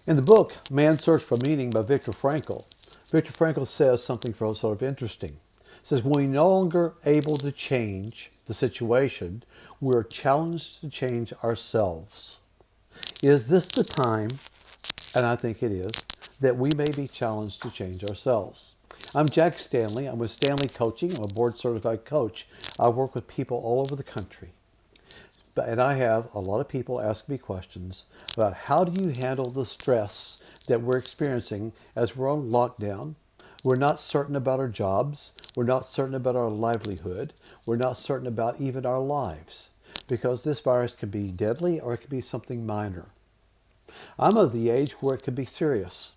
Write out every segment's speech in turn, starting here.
In the book, Man's Search for Meaning by Viktor Frankl says something sort of interesting. It says, when we're no longer able to change the situation, we're challenged to change ourselves. Is this the time, and I think it is, that we may be challenged to change ourselves? I'm Jack Stanley. I'm with Stanley Coaching. I'm a board certified coach. I work with people all over the country. And I have a lot of people ask me questions about how do you handle the stress that we're experiencing as we're on lockdown. We're not certain about our jobs. We're not certain about our livelihood. We're not certain about even our lives because this virus can be deadly or it can be something minor. I'm of the age where it can be serious.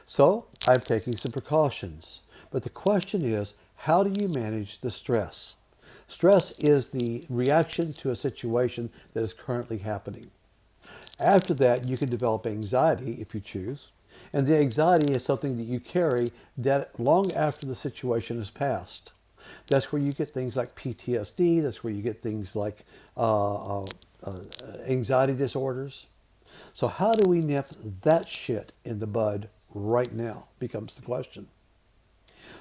So I'm taking some precautions. But the question is, how do you manage the stress? Stress is the reaction to a situation that is currently happening. After that, you can develop anxiety if you choose. And the anxiety is something that you carry that long after the situation has passed. That's where you get things like PTSD. That's where you get things like anxiety disorders. So how do we nip that shit in the bud right now becomes the question.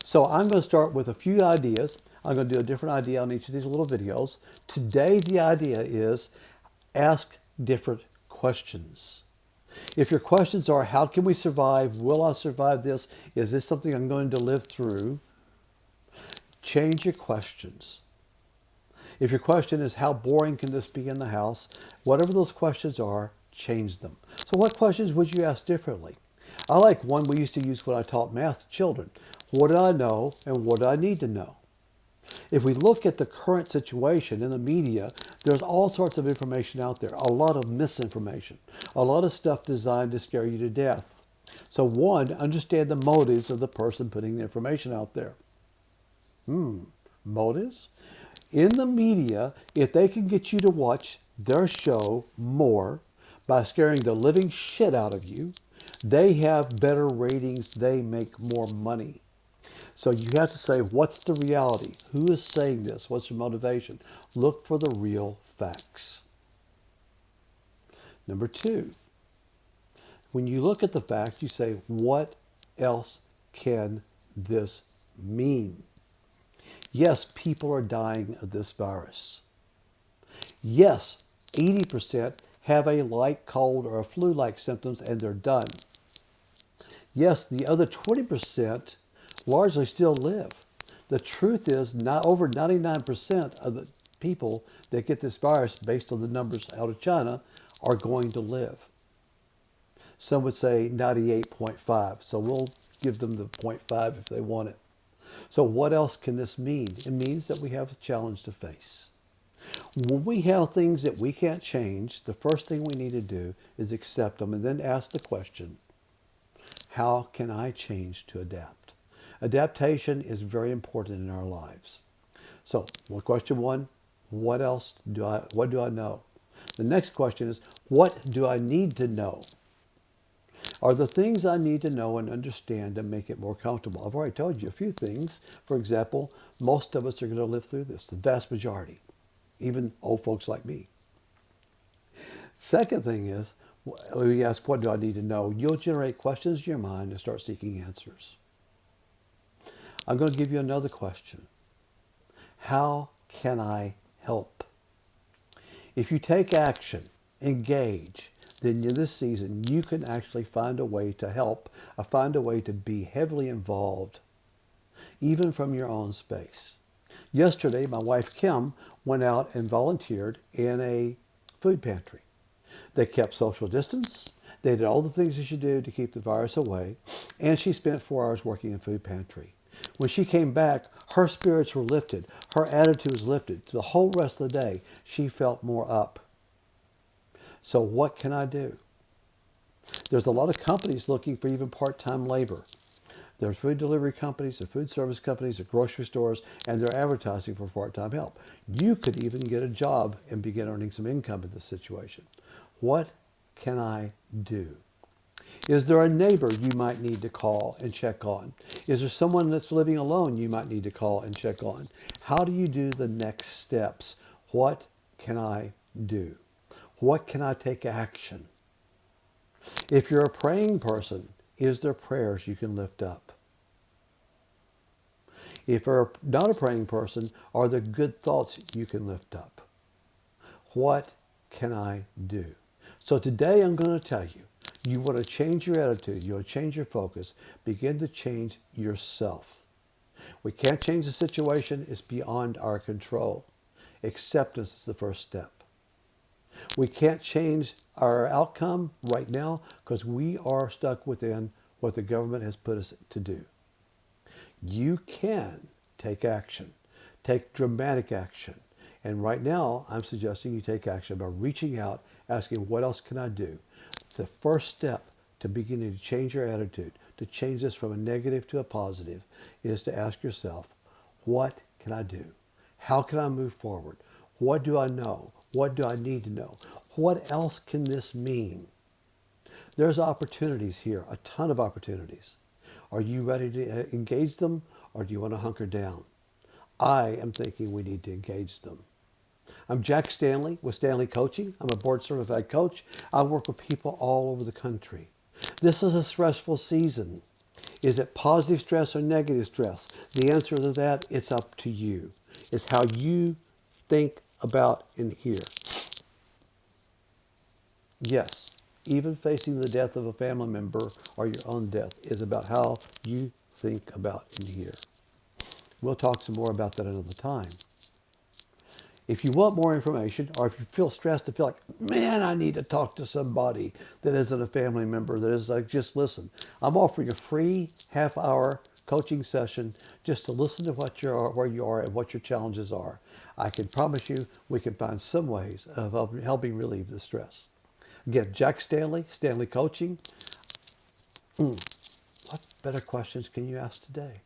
So I'm going to start with a few ideas. I'm going to do a different idea on each of these little videos. Today, the idea is ask different questions. If your questions are, how can we survive? Will I survive this? Is this something I'm going to live through? Change your questions. If your question is, how boring can this be in the house? Whatever those questions are, change them. So what questions would you ask differently? I like one we used to use when I taught math to children. What do I know and what do I need to know? If we look at the current situation in the media, there's all sorts of information out there, a lot of misinformation, a lot of stuff designed to scare you to death. So one, understand the motives of the person putting the information out there. Motives? In the media, if they can get you to watch their show more by scaring the living shit out of you, they have better ratings, they make more money. So you have to say, what's the reality? Who is saying this? What's your motivation? Look for the real facts. Number two, when you look at the facts, you say, what else can this mean? Yes, people are dying of this virus. Yes, 80% have a light cold or a flu-like symptoms and they're done. Yes, the other 20% largely still live. The truth is, not over 99% of the people that get this virus, based on the numbers out of China, are going to live. Some would say 98.5, so we'll give them the 0.5 if they want it. So what else can this mean? It means that we have a challenge to face. When we have things that we can't change, the first thing we need to do is accept them and then ask the question, how can I change to adapt? Adaptation is very important in our lives. So, question one, what do I know? The next question is, what do I need to know? Are the things I need to know and understand to make it more comfortable? I've already told you a few things. For example, most of us are going to live through this, the vast majority, even old folks like me. Second thing is, we ask, what do I need to know? You'll generate questions in your mind and start seeking answers. I'm going to give you another question. How can I help? If you take action, engage, then in this season you can actually find a way to help, find a way to be heavily involved, even from your own space. Yesterday, my wife Kim went out and volunteered in a food pantry. They kept social distance. They did all the things you should do to keep the virus away. And she spent 4 hours working in food pantry. When she came back, her spirits were lifted. Her attitude was lifted. The whole rest of the day, she felt more up. So what can I do? There's a lot of companies looking for even part-time labor. There's food delivery companies, there's food service companies, there's grocery stores, and they're advertising for part-time help. You could even get a job and begin earning some income in this situation. What can I do? Is there a neighbor you might need to call and check on? Is there someone that's living alone you might need to call and check on? How do you do the next steps? What can I do? What can I take action? If you're a praying person, is there prayers you can lift up? If you're not a praying person, are there good thoughts you can lift up? What can I do? So today I'm going to tell you, you want to change your attitude, you want to change your focus, begin to change yourself. We can't change the situation, it's beyond our control. Acceptance is the first step. We can't change our outcome right now because we are stuck within what the government has put us to do. You can take action, take dramatic action. And right now, I'm suggesting you take action by reaching out, asking, what else can I do? The first step to beginning to change your attitude, to change this from a negative to a positive, is to ask yourself, what can I do? How can I move forward? What do I know? What do I need to know? What else can this mean? There's opportunities here, a ton of opportunities. Are you ready to engage them, or do you want to hunker down? I am thinking we need to engage them. I'm Jack Stanley with Stanley Coaching. I'm a board certified coach. I work with people all over the country. This is a stressful season. Is it positive stress or negative stress? The answer to that, it's up to you. It's how you think about and hear. Yes, even facing the death of a family member or your own death is about how you think about and hear. We'll talk some more about that another time. If you want more information, or if you feel stressed and feel like, man, I need to talk to somebody that isn't a family member, that is like, just listen. I'm offering a free half-hour coaching session just to listen to what you are, where you are, and what your challenges are. I can promise you we can find some ways of helping relieve the stress. Again, Jack Stanley, Stanley Coaching. What better questions can you ask today?